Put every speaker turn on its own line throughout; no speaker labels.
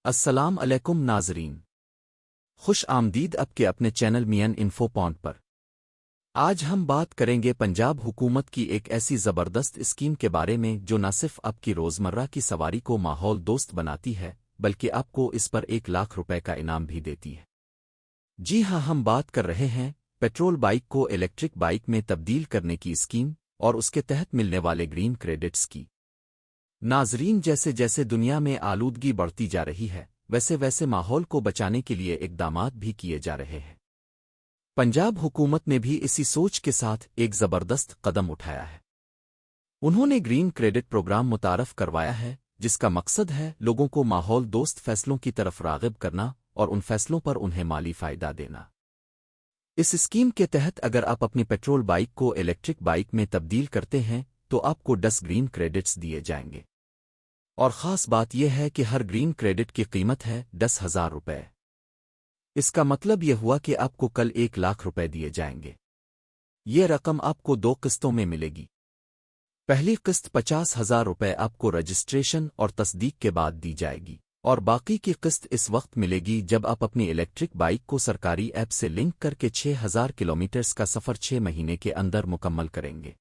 السلام علیکم ناظرین، خوش آمدید اب کے اپنے چینل مین انفو پوائنٹ پر۔ آج ہم بات کریں گے پنجاب حکومت کی ایک ایسی زبردست اسکیم کے بارے میں جو نہ صرف آپ کی روزمرہ کی سواری کو ماحول دوست بناتی ہے بلکہ آپ کو اس پر 1,00,000 روپے کا انعام بھی دیتی ہے۔ جی ہاں، ہم بات کر رہے ہیں پیٹرول بائک کو الیکٹرک بائک میں تبدیل کرنے کی اسکیم اور اس کے تحت ملنے والے گرین کریڈٹس کی۔ ناظرین، جیسے جیسے دنیا میں آلودگی بڑھتی جا رہی ہے ویسے ویسے ماحول کو بچانے کے لیے اقدامات بھی کیے جا رہے ہیں۔ پنجاب حکومت نے بھی اسی سوچ کے ساتھ ایک زبردست قدم اٹھایا ہے۔ انہوں نے گرین کریڈٹ پروگرام متعارف کروایا ہے جس کا مقصد ہے لوگوں کو ماحول دوست فیصلوں کی طرف راغب کرنا اور ان فیصلوں پر انہیں مالی فائدہ دینا۔ اس اسکیم کے تحت اگر آپ اپنی پیٹرول بائک کو الیکٹرک بائک میں تبدیل کرتے ہیں تو آپ کو 10 گرین کریڈٹس دیے جائیں گے، اور خاص بات یہ ہے کہ ہر گرین کریڈٹ کی قیمت ہے 10,000 روپے۔ اس کا مطلب یہ ہوا کہ آپ کو کل 1,00,000 روپے دیے جائیں گے۔ یہ رقم آپ کو 2 قسطوں میں ملے گی۔ پہلی قسط 50,000 روپے آپ کو رجسٹریشن اور تصدیق کے بعد دی جائے گی، اور باقی کی قسط اس وقت ملے گی جب آپ اپنی الیکٹرک بائک کو سرکاری ایپ سے لنک کر کے 6,000 کلومیٹرز کا سفر 6 مہینے کے اندر مکمل کریں گے۔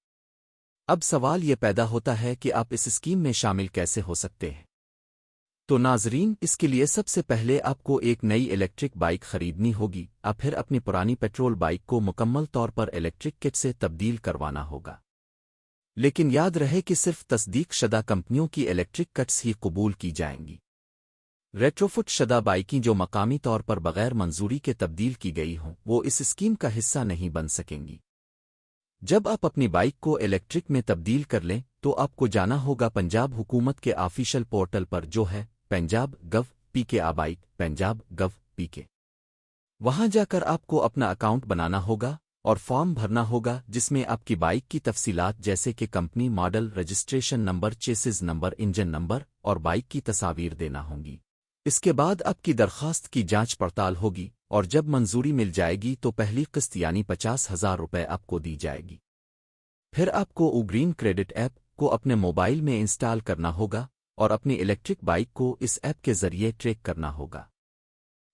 اب سوال یہ پیدا ہوتا ہے کہ آپ اس اسکیم میں شامل کیسے ہو سکتے ہیں؟ تو ناظرین، اس کے لیے سب سے پہلے آپ کو ایک نئی الیکٹرک بائک خریدنی ہوگی، آپ پھر اپنی پرانی پیٹرول بائک کو مکمل طور پر الیکٹرک کٹ سے تبدیل کروانا ہوگا۔ لیکن یاد رہے کہ صرف تصدیق شدہ کمپنیوں کی الیکٹرک کٹس ہی قبول کی جائیں گی۔ ریٹروفٹ شدہ بائکیں جو مقامی طور پر بغیر منظوری کے تبدیل کی گئی ہوں وہ اس اسکیم کا حصہ نہیں بن سکیں گی۔ جب آپ اپنی بائک کو الیکٹرک میں تبدیل کر لیں تو آپ کو جانا ہوگا پنجاب حکومت کے آفیشل پورٹل پر جو ہے punjab.gov.pk آبائک punjab.gov.pk۔ وہاں جا کر آپ کو اپنا اکاؤنٹ بنانا ہوگا اور فارم بھرنا ہوگا جس میں آپ کی بائک کی تفصیلات جیسے کہ company, model, registration number, chassis number, engine number اور بائک کی تصاویر دینا ہوں گی۔ اس کے بعد آپ کی درخواست کی جانچ پڑتال ہوگی اور جب منظوری مل جائے گی تو پہلی قسط یعنی 50,000 روپے آپ کو دی جائے گی۔ پھر آپ کو گرین کریڈٹ ایپ کو اپنے موبائل میں انسٹال کرنا ہوگا اور اپنی الیکٹرک بائک کو اس ایپ کے ذریعے ٹریک کرنا ہوگا۔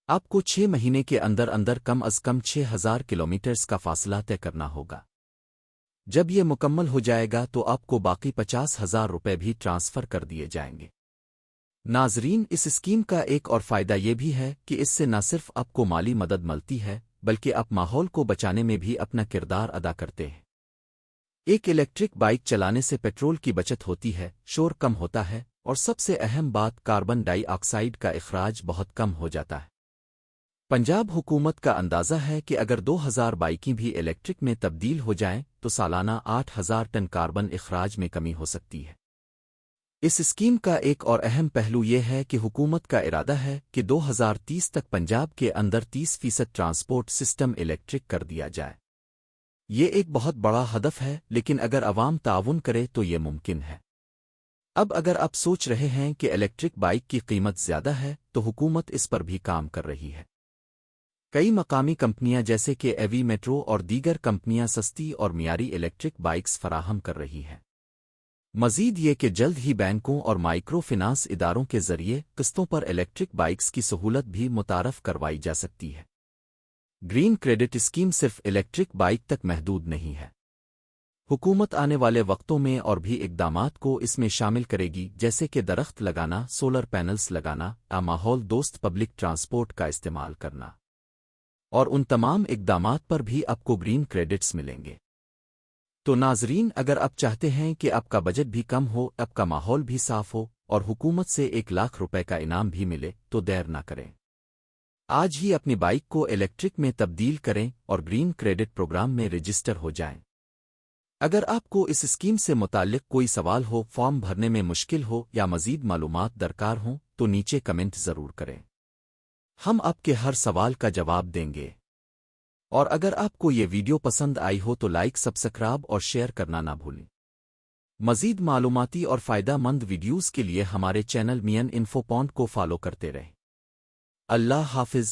آپ کو 6 مہینے کے اندر اندر کم از کم 6,000 کلومیٹرز کا فاصلہ طے کرنا ہوگا۔ جب یہ مکمل ہو جائے گا تو آپ کو باقی 50,000 روپے بھی ٹرانسفر کر دیے جائیں گے۔ ناظرین، اس اسکیم کا ایک اور فائدہ یہ بھی ہے کہ اس سے نہ صرف آپ کو مالی مدد ملتی ہے بلکہ آپ ماحول کو بچانے میں بھی اپنا کردار ادا کرتے ہیں۔ ایک الیکٹرک بائک چلانے سے پیٹرول کی بچت ہوتی ہے، شور کم ہوتا ہے اور سب سے اہم بات کاربن ڈائی آکسائیڈ کا اخراج بہت کم ہو جاتا ہے۔ پنجاب حکومت کا اندازہ ہے کہ اگر 2,000 بائکیں بھی الیکٹرک میں تبدیل ہو جائیں تو سالانہ 8,000 ٹن کاربن اخراج میں کمی ہو سکتی ہے۔ اس اسکیم کا ایک اور اہم پہلو یہ ہے کہ حکومت کا ارادہ ہے کہ 2030 تک پنجاب کے اندر 30% ٹرانسپورٹ سسٹم الیکٹرک کر دیا جائے۔ یہ ایک بہت بڑا ہدف ہے، لیکن اگر عوام تعاون کرے تو یہ ممکن ہے۔ اب اگر آپ سوچ رہے ہیں کہ الیکٹرک بائک کی قیمت زیادہ ہے تو حکومت اس پر بھی کام کر رہی ہے۔ کئی مقامی کمپنیاں جیسے کہ ایوی میٹرو اور دیگر کمپنیاں سستی اور معیاری الیکٹرک بائکس فراہم کر رہی ہیں۔ مزید یہ کہ جلد ہی بینکوں اور مائکرو فنانس اداروں کے ذریعے قسطوں پر الیکٹرک بائکس کی سہولت بھی متعارف کروائی جا سکتی ہے۔ گرین کریڈٹ اسکیم صرف الیکٹرک بائک تک محدود نہیں ہے۔ حکومت آنے والے وقتوں میں اور بھی اقدامات کو اس میں شامل کرے گی جیسے کہ درخت لگانا، سولر پینلز لگانا، ماحول دوست پبلک ٹرانسپورٹ کا استعمال کرنا، اور ان تمام اقدامات پر بھی آپ کو گرین کریڈٹس ملیں گے۔ تو ناظرین، اگر آپ چاہتے ہیں کہ آپ کا بجٹ بھی کم ہو، آپ کا ماحول بھی صاف ہو اور حکومت سے 1,00,000 روپے کا انعام بھی ملے تو دیر نہ کریں۔ آج ہی اپنی بائک کو الیکٹرک میں تبدیل کریں اور گرین کریڈٹ پروگرام میں رجسٹر ہو جائیں۔ اگر آپ کو اس اسکیم سے متعلق کوئی سوال ہو، فارم بھرنے میں مشکل ہو یا مزید معلومات درکار ہوں تو نیچے کمنٹ ضرور کریں۔ ہم آپ کے ہر سوال کا جواب دیں گے۔ اور اگر آپ کو یہ ویڈیو پسند آئی ہو تو لائک، سبسکرائب اور شیئر کرنا نہ بھولیں۔ مزید معلوماتی اور فائدہ مند ویڈیوز کے لیے ہمارے چینل مین انفو پوائنٹ کو فالو کرتے رہیں۔ اللہ حافظ۔